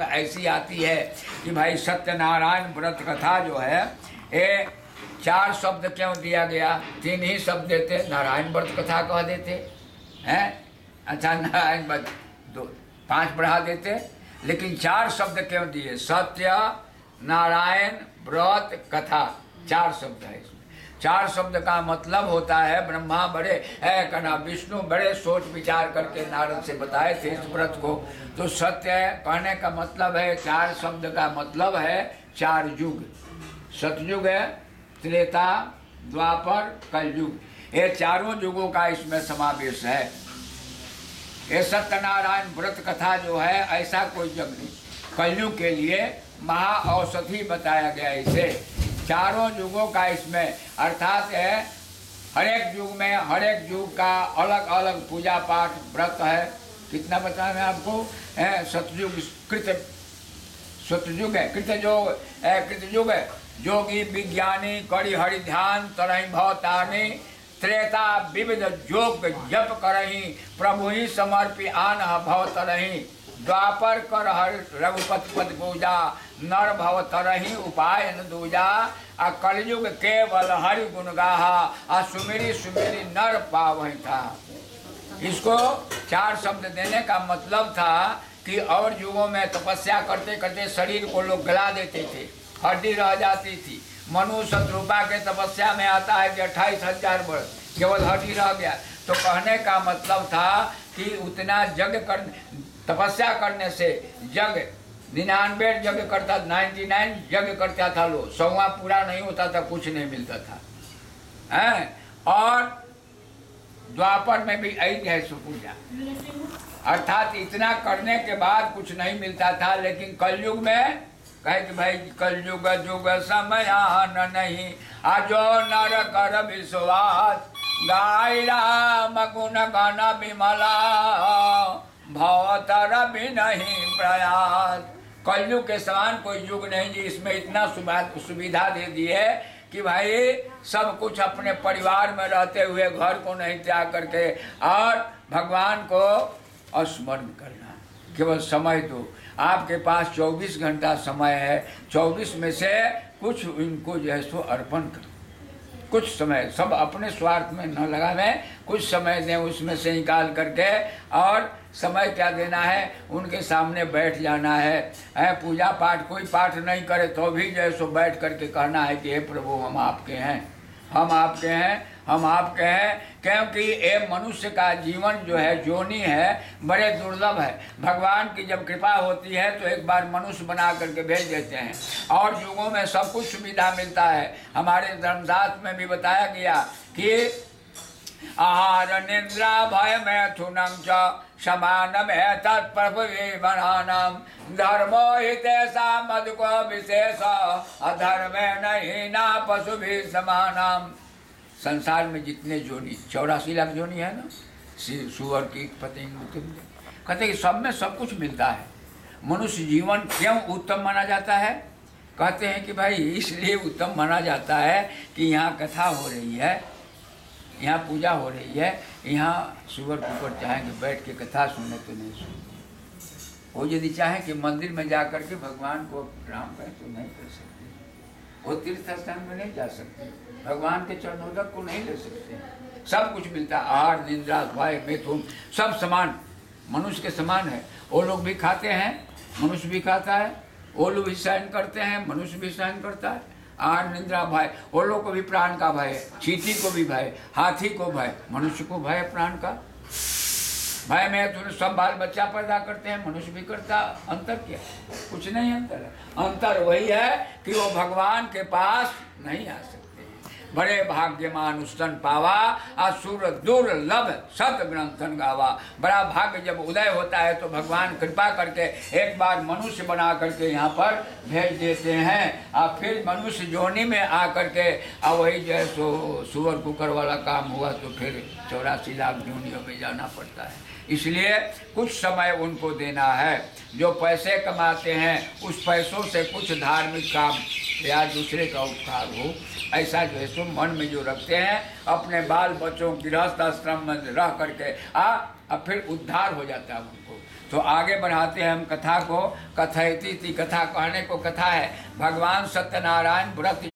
ऐसी आती है कि भाई सत्यनारायण व्रत कथा जो है ये 4 शब्द क्यों दिया गया? 3 ही शब्द देते, नारायण व्रत कथा कह देते हैं। अच्छा, नारायण व्रत 5 बढ़ा देते, लेकिन 4 शब्द क्यों दिए? सत्य नारायण व्रत कथा 4 शब्द है इसमें। 4 शब्द का मतलब होता है, ब्रह्मा बड़े कहना विष्णु बड़े सोच विचार करके नारद से बताए थे इस व्रत को। तो सत्य कहने का मतलब है, 4 शब्द का मतलब है 4 युग। सतयुग है, त्रेता, द्वापर, कलयुग, ये चारों युगों का इसमें समावेश है। ये सत्यनारायण व्रत कथा जो है ऐसा कोई जग नहीं, कलयुग के लिए महा औषधि बताया गया इसे। चारों युगों का इसमें अर्थात है, हर एक युग में हर एक युग का अलग अलग पूजा पाठ व्रत है। कितना बताया मैं आपको? सतयुग कृत, सतयुग है, कृतयुग है, योगी विज्ञानी करी हरि ध्यान तरहि भवतानि, त्रेता विविध योग जप करहि प्रभु ही समर्पि आन भव तरहि, द्वापर कर हर रघुपति पद पूजा नर भव तरहि उपाय न दूजा, आ कलयुग केवल हरि गुण गाहा, आ सुमिरी सुमिरी नर पावहि था। इसको 4 शब्द देने का मतलब था कि और युगों में तपस्या करते करते शरीर को लोग गला देते थे, हड्डी रह जाती थी। मनु शत्रुपा के तपस्या में आता है कि 28,000 वर्ष केवल हड्डी रह गया। तो कहने का मतलब था कि उतना जग कर तपस्या करने से जग 99 जग करता, 99 जग करता था लोग, 100वां पूरा नहीं होता था, कुछ नहीं मिलता था हैं। और द्वापर में भी यही है सुपूजा, अर्थात इतना करने के बाद कुछ नहीं मिलता था। लेकिन कलयुग में कहे कि भाई कलयुग युग समय नहीं, आजो नर कर विश्वास, गाय राम गुण गण विमला, भवतर भी नहीं प्रयास। कलयुग के समान कोई युग नहीं जी, इसमें इतना सुविधा दे दी है कि भाई सब कुछ अपने परिवार में रहते हुए घर को नहीं त्याग करके और भगवान को स्मरण करना। केवल समय दो, आपके पास 24 घंटा समय है, 24 में से कुछ इनको जो है सो अर्पण करो। कुछ समय सब अपने स्वार्थ में न लगावें, कुछ समय दें उसमें से निकाल करके। और समय क्या देना है? उनके सामने बैठ जाना है। पूजा पाठ कोई पाठ नहीं करे तो भी जो है सो बैठ करके कहना है कि हे प्रभु हम आपके हैं, हम आपके हैं, हम आपके हैं। क्योंकि ये मनुष्य का जीवन जो है, जोनी है, बड़े दुर्लभ है। भगवान की जब कृपा होती है तो एक बार मनुष्य बना करके भेज देते हैं, और युगों में सब कुछ सुविधा मिलता है। हमारे धर्मशास्त्र में भी बताया गया कि आहार निद्रा भय मैथुनम च समान में तत्प्रभुनाम, धर्मो हितेषा मधुको विशेष, अधर्मे नहीं ना पशु भी समानाम। संसार में जितने जोनी 84 लाख जोनी है ना, सुअर की, पतंग, कहते कि सब में सब कुछ मिलता है। मनुष्य जीवन क्यों उत्तम माना जाता है? कहते हैं कि भाई इसलिए उत्तम माना जाता है कि यहाँ कथा हो रही है, यहाँ पूजा हो रही है, यहाँ सुअर कुकर चाहेंगे बैठ के कथा सुने तो नहीं सुने। वो यदि चाहे कि मंदिर में जा कर के भगवान को प्रणाम करें तो नहीं कर सकते, वो तीर्थ स्थान में नहीं जा सकते, भगवान के चरणोदक को नहीं ले सकते। सब कुछ मिलता है, आहार निद्रा भय मैथुन सब समान, मनुष्य के समान है। वो लोग भी खाते हैं, मनुष्य भी खाता है, वो लोग भी सहन करते हैं, मनुष्य भी सहन करता है। आहार निद्रा भय, वो लोग को भी प्राण का भय है, चींटी को भी भय, हाथी को भय, मनुष्य को भय प्राण का भय में। तो सब बाल बच्चा पैदा करते हैं, मनुष्य भी करता। अंतर क्या? कुछ नहीं अंतर है। अंतर वही है कि वो भगवान के पास नहीं आ सकते। बड़े भाग्यमान स्तन पावा, असुर दुर्लभ सत ग्रंथन गावा। बड़ा भाग्य जब उदय होता है तो भगवान कृपा करके एक बार मनुष्य बना करके यहाँ पर भेज देते हैं, और फिर मनुष्य जोनी में आ करके और वही जो है सो सुअर कुकर वाला काम हुआ तो फिर 84 लाख जोनियों में जाना पड़ता है। इसलिए कुछ समय उनको देना है। जो पैसे कमाते हैं उस पैसों से कुछ धार्मिक काम या दूसरे का उपकार हो, ऐसा जो है सो मन में जो रखते हैं, अपने बाल बच्चों गृहस्थ आश्रम में रह करके अब फिर उद्धार हो जाता है उनको। तो आगे बढ़ाते हैं हम कथा को। कथयति कथा कहने को कथा है। भगवान सत्यनारायण व्रत